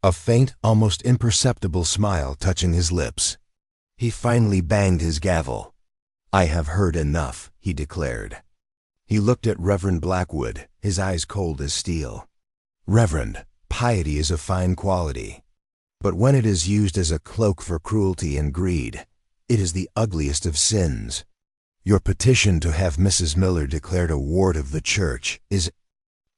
A faint, almost imperceptible smile touching his lips. He finally banged his gavel. I have heard enough, he declared. He looked at Reverend Blackwood, his eyes cold as steel. Reverend, piety is a fine quality. But when it is used as a cloak for cruelty and greed, it is the ugliest of sins. Your petition to have Mrs. Miller declared a ward of the church is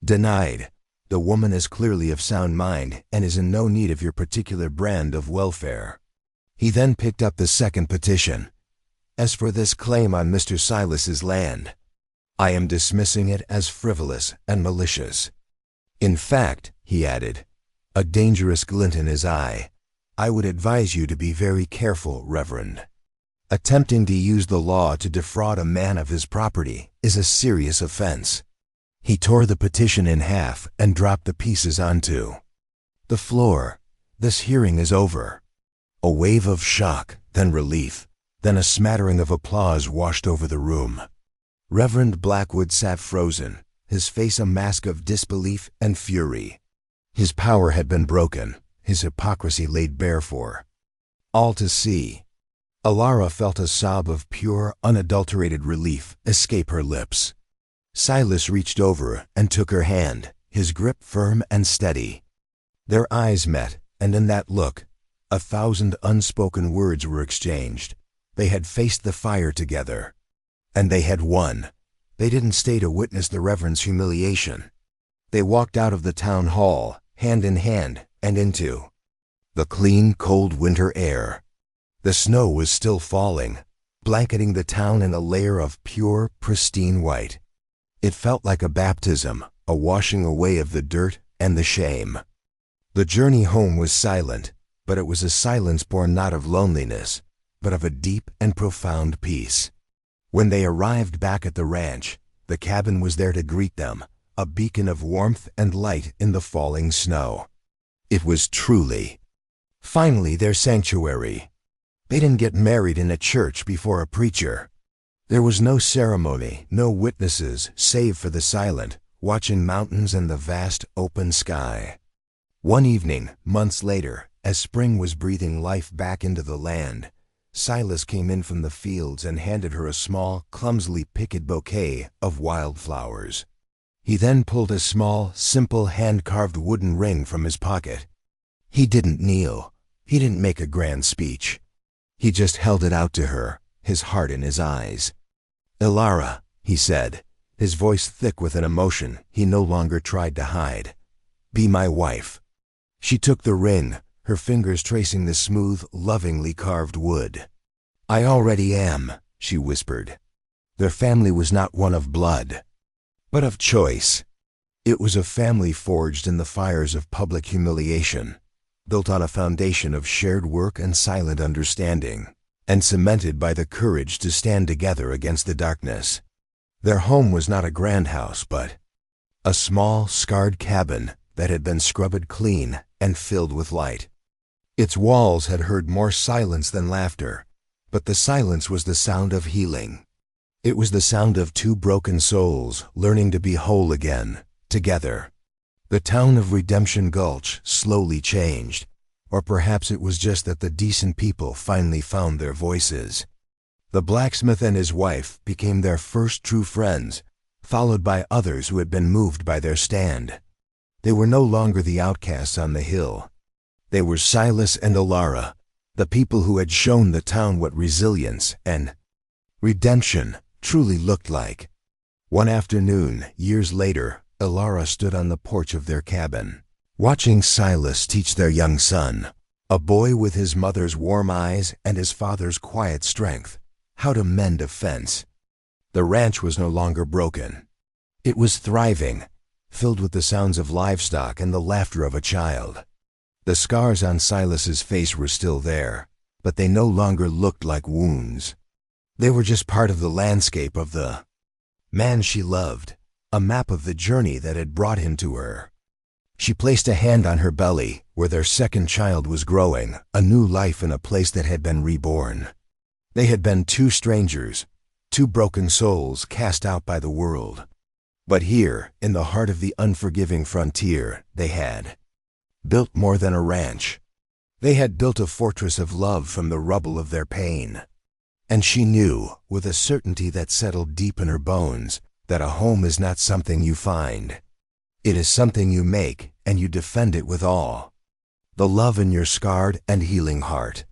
denied. The woman is clearly of sound mind and is in no need of your particular brand of welfare. He then picked up the second petition. As for this claim on Mr. Silas's land, I am dismissing it as frivolous and malicious. In fact, he added, a dangerous glint in his eye, I would advise you to be very careful, Reverend. Attempting to use the law to defraud a man of his property is a serious offense. He tore the petition in half and dropped the pieces onto the floor. This hearing is over. A wave of shock, then relief, then a smattering of applause washed over the room. Reverend Blackwood sat frozen, his face a mask of disbelief and fury. His power had been broken, his hypocrisy laid bare for all to see. Ilara felt a sob of pure, unadulterated relief escape her lips. Silas reached over and took her hand, his grip firm and steady. Their eyes met, and in that look, 1,000 unspoken words were exchanged. They had faced the fire together. And they had won. They didn't stay to witness the Reverend's humiliation. They walked out of the town hall, hand in hand, and into the clean, cold winter air. The snow was still falling, blanketing the town in a layer of pure, pristine white. It felt like a baptism, a washing away of the dirt and the shame. The journey home was silent, but it was a silence born not of loneliness, but of a deep and profound peace. When they arrived back at the ranch, the cabin was there to greet them, a beacon of warmth and light in the falling snow. It was truly, finally, their sanctuary. They didn't get married in a church before a preacher. There was no ceremony, no witnesses, save for the silent, watching mountains and the vast open sky. One evening, months later, as spring was breathing life back into the land, Silas came in from the fields and handed her a small, clumsily picked bouquet of wildflowers. He then pulled a small, simple hand-carved wooden ring from his pocket. He didn't kneel. He didn't make a grand speech. He just held it out to her, his heart in his eyes. Ilara, he said, his voice thick with an emotion he no longer tried to hide. Be my wife. She took the ring, her fingers tracing the smooth, lovingly carved wood. I already am, she whispered. Their family was not one of blood, but of choice. It was a family forged in the fires of public humiliation, built on a foundation of shared work and silent understanding, and cemented by the courage to stand together against the darkness. Their home was not a grand house, but a small, scarred cabin that had been scrubbed clean and filled with light. Its walls had heard more silence than laughter, but the silence was the sound of healing. It was the sound of two broken souls learning to be whole again, together. The town of Redemption Gulch slowly changed, or perhaps it was just that the decent people finally found their voices. The blacksmith and his wife became their first true friends, followed by others who had been moved by their stand. They were no longer the outcasts on the hill. They were Silas and Alara, the people who had shown the town what resilience and redemption truly looked like. One afternoon, years later, Alara stood on the porch of their cabin, watching Silas teach their young son, a boy with his mother's warm eyes and his father's quiet strength, how to mend a fence. The ranch was no longer broken. It was thriving, filled with the sounds of livestock and the laughter of a child. The scars on Silas's face were still there, but they no longer looked like wounds. They were just part of the landscape of the man she loved, a map of the journey that had brought him to her. She placed a hand on her belly, where their second child was growing, a new life in a place that had been reborn. They had been two strangers, two broken souls cast out by the world. But here, in the heart of the unforgiving frontier, they had built more than a ranch. They had built a fortress of love from the rubble of their pain. And she knew, with a certainty that settled deep in her bones, that a home is not something you find. It is something you make, and you defend it with all the love in your scarred and healing heart.